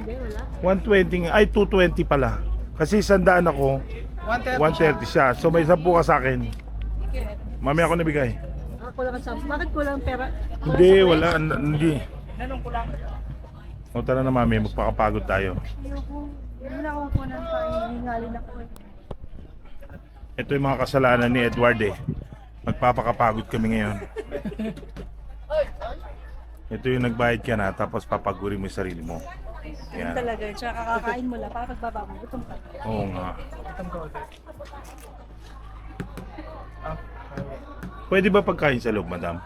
Hindi, wala. 120, ay 220 pala. Kasi 100 ako, 130 siya. So may 10 ka sa akin. Mamaya ako nabigay. Kulang sa... Bakit kulang pera? Hindi, wala. Hindi. O tara na mami, magpakapagod tayo. Ayoko. Hindi na ako kunan pa. Hihingalin ako eh. Ito yung mga kasalanan ni Edward eh. Magpapakapagod kami ngayon. Ito yung nagbayad ka na, tapos papagurin mo yung sarili mo. Yan Yan. talaga. Tsaka kakakain mo lang. Para pagbaba mo, gutom ka. Oo nga. Pwede ba pagkain sa loob, madam?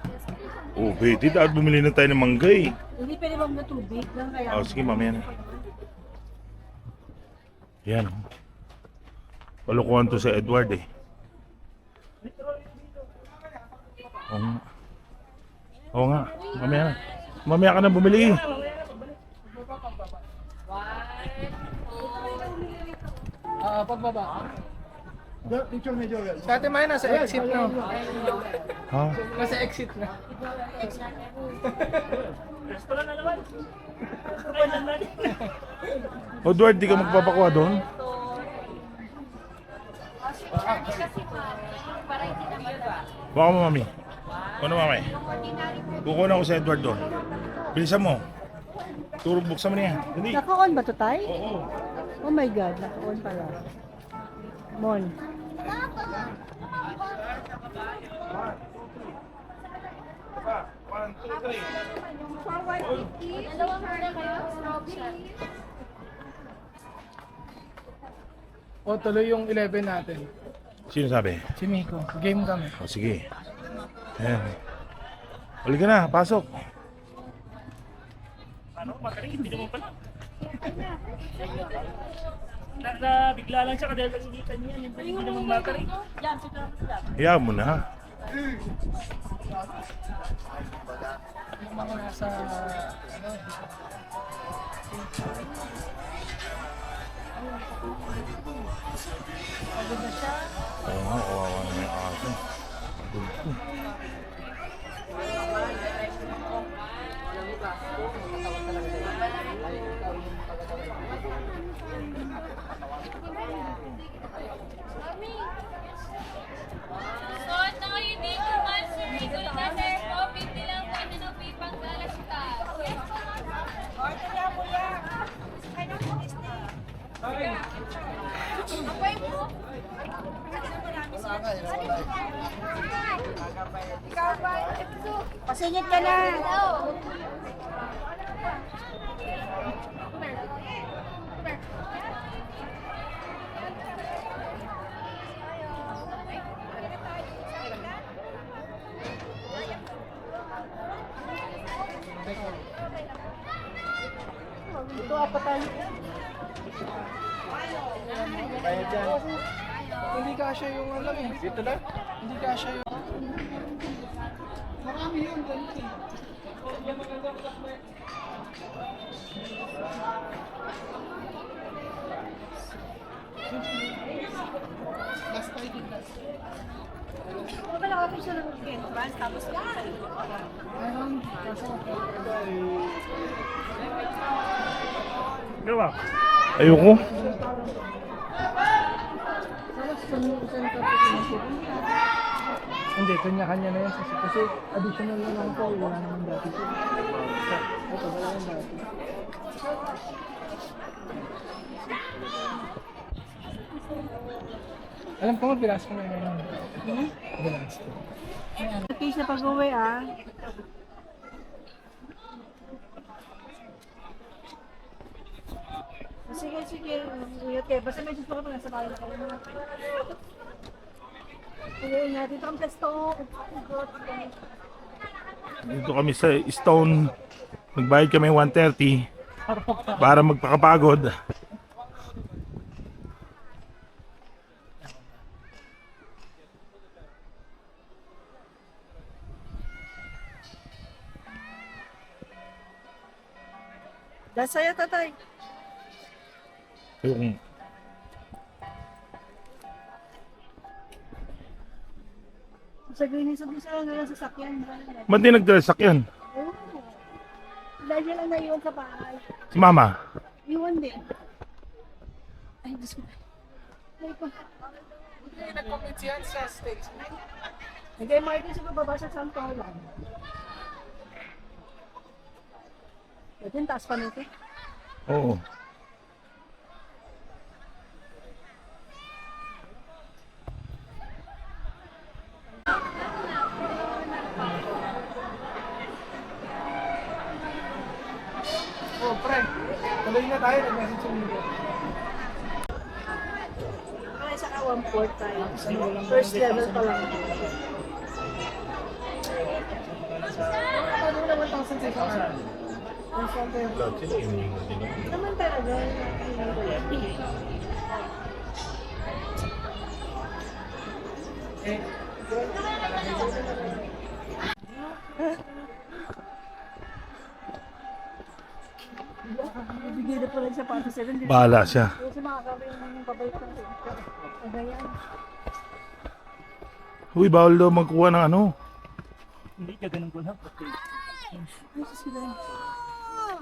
Oh, pwede. Dapat bumili na tayo ng manggay. Hindi pwede bang na tubig lang kaya. Oh, sige, mamaya na. Yan. Palukuhan to sa Edward eh. Oo nga. Oo nga. Mamaya na. Mamaya ka na bumili. Pagbaba. Dati may nasa exit na. Ha? Nasa exit na. Edward, di ka magpapakuha doon? Baka mo, mami. Ano, mami? Kukuha ako sa Edward doon. Bilisan mo. Turo, buksan mo niya. Dali. Naka-on ba to tay? Oo. Oh my God, naka-on pala. Mon. O tuloy yung 11 natin. Sino sabi? Si Miko. Game kami. O, sige. Ayan. Uli ka na, pasok. Ano, magaling, hindi naman pala. Bigla lang siya, kadahil nagsigitan niya. Hindi naman magaling. Yan, sila sila. Hayaan mo na. Yung mga nasa... Ano, Oo nga, kawawa na yung aso. Gusto. Suot na kayo dito, Mansur. Ito na, sir. Covid nilang pwede na pipang galas ka. Order niya po yan. Ano po, Disney? Apoy mo? Ikaw ba? Pasingit ka na. Ito apa tayo? hindi kasya yung ano eh. Dito na? Hindi kasya yung... Marami yun. Ganito eh. Last tayo din last. Wala ka pa siya ng entrance, tapos Meron. Kaso... Gawa. Ayoko. Hindi, kanya-kanya na yan. Kasi additional na lang po. Wala naman dati po. Ito, wala naman dati. Alam ko nga, bilas ko na yun. Bilas ko. case na pag-uwi ah. Sige, sige. Uyot kayo. Basta may gusto ko pa nasa bahay na kayo. Sige nga, dito ang pesto. Dito kami sa Stone. Nagbayad kami 130 para magpakapagod. Dahil sa'yo, tatay. Yung Sa Greenis, sabi sila na lang sasakyan. ba't di nagdala sakyan? Oo. Dahil niya lang naiwan sa bahay. Si Mama. Yung may nag-comment yan sa stage. Hindi, Martin, siguro baba sa San Paulo. Ito yung taas pa nito. Oo. Oh, pre. Tuloy na tayo. Nag-message sa media. Ay, saka 1/4 tayo. First level pa lang. Ano na 1,600? Lahat sila iniingat nila. Naman talaga. Bigyan na pala siya para sa 7. Bahala siya. Kasi makakawin ng babalik ng agayan. Uy, bawal daw magkuha ng ano. Hindi ka ganun ko na. Ay, sila.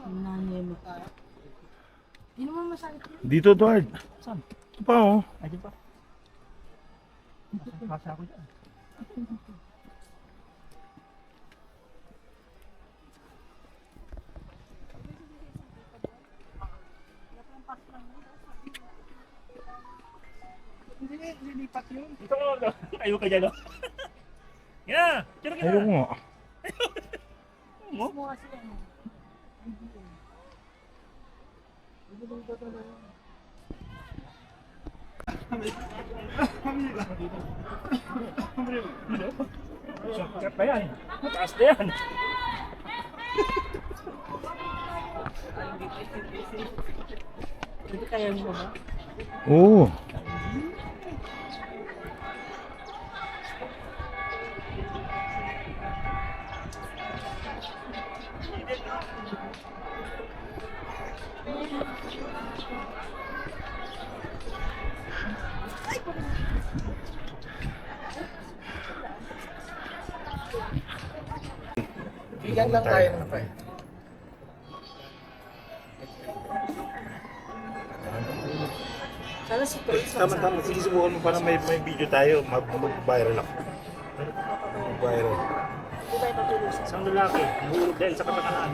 Nanay mo. Hindi naman masakit yun. Dito, Edward. Saan? Ito pa, oh. Ay, di ba? Nasa ako dyan. Hindi, lilipat yun. Ito mo, ayaw ka dyan, no? Yeah! Kira ka Ayoko na! nga. Mo? Mo kasi ano. Shortcut pa yan. Mataas na yan. Hindi kaya mo ba? Oo. Bigyan lang tayo ng pre. Sana si Chris. Tama-tama. Sige, subukan mo para may video tayo. Mag-viral ako. Mag-viral. Hindi tayo patulog sa Isang lalaki, nahulog dahil sa katangahan.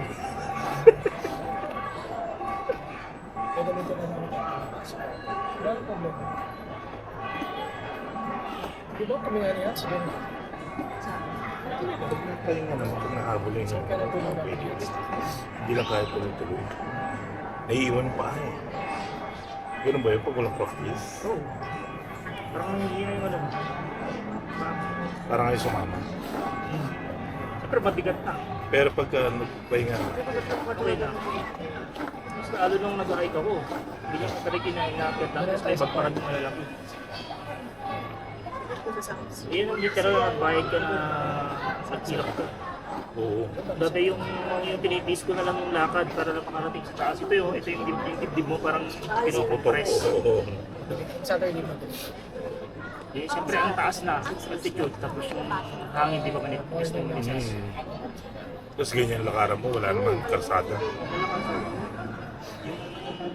Pwede dito na naman. Wala problema. Di ba kami nga niya? Sige na. Kaling naman kung nahabol yung video. Hindi lang kaya tuloy-tuloy. Naiiwan pa eh. Ganun ba yun pag walang practice? Oo. Parang hindi na yung alam. Parang kayo sumama. Siyempre mabigat na. Pero pagka nagpahinga, Okay na. Mas lalo nung nag-hike ako. Bigyan ko talaga inainapit lang. Tapos tayo magparad ng malalaki. Yun ang literal na nag-bike ka na nagkilap ka. oo. Dati yung tinitiis ko na lang yung lakad para lang makarating sa taas. Ito yung dibdib mo parang pinupress. Oo. Sa tayo lima din. Eh, siyempre ang taas na, altitude. Tapos yung hangin di ba manipis ng misis. Tapos ganyan lakaran mo, wala naman karsada.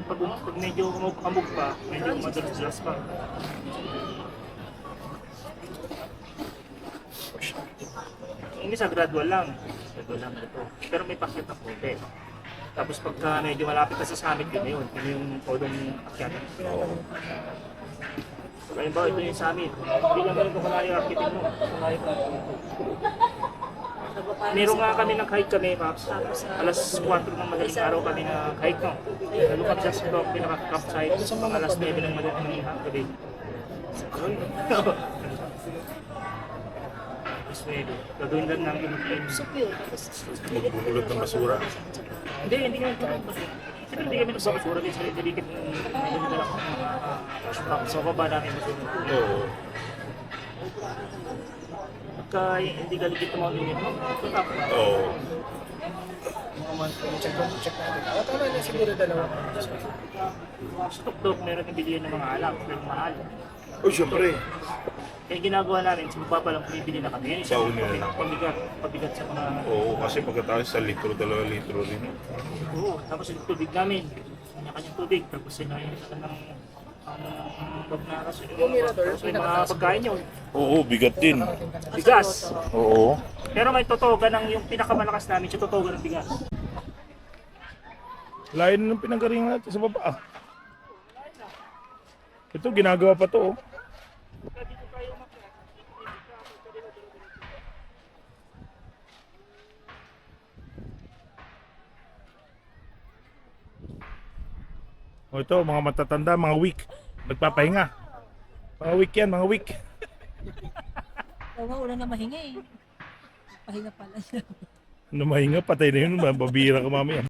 Pag medyo kamog pa, medyo madalas pa. Yung isa gradual lang ito. Pero may pakyat na konti. Tapos pagka medyo malapit na sa summit yun, yun yung podong akyat. Oo. Kaya ba ito yung summit? Hindi ka meron kung kalayo akitin mo. Kalayo ka. Meron nga kami nag-hike kami, Maps. Alas 4 ng madaling araw kami nag-hike, no? Lalo kami sa spot, pinaka-campsite. Alas 9 ng madaling gabi. Alas 9. Gagawin lang namin yung claims. Magbubulot ng basura. Hindi kami nagpapasura. Siyempre hindi kami nagpapasura. Kasi delikit medyo nila sa baba namin masura. Oo. Pagka hindi galigit ang mga unit mo, tutap. Oo. Check natin. Tama na siguro dalawa. Sa tuktok, meron yung bilihan ng mga alak, pero mahal. Oh, syempre. Kaya ginagawa namin, sa baba pa lang bumibili na kami. Yan isa Baon yun. pabigat sa mga... Oo, kasi pagkatapos sa litro, 2 litro rin. Oo, tapos yung tubig namin, kanya-kanyang tubig, tapos yun ay ng Pag yung mga pagkain yun. Oo, bigat din. Bigas. Oo. Pero may totoga ng yung pinakamalakas namin, yung totoga ng bigas. Lain ng pinanggalingan natin sa baba. Ah. Ito, ginagawa pa to. Oh. O ito, mga matatanda, mga weak. Nagpapahinga. Mga weak yan, mga weak. Oo, wala na mahinga eh. Pahinga pala siya. Ano mahinga, patay na yun. Babira ka mamaya.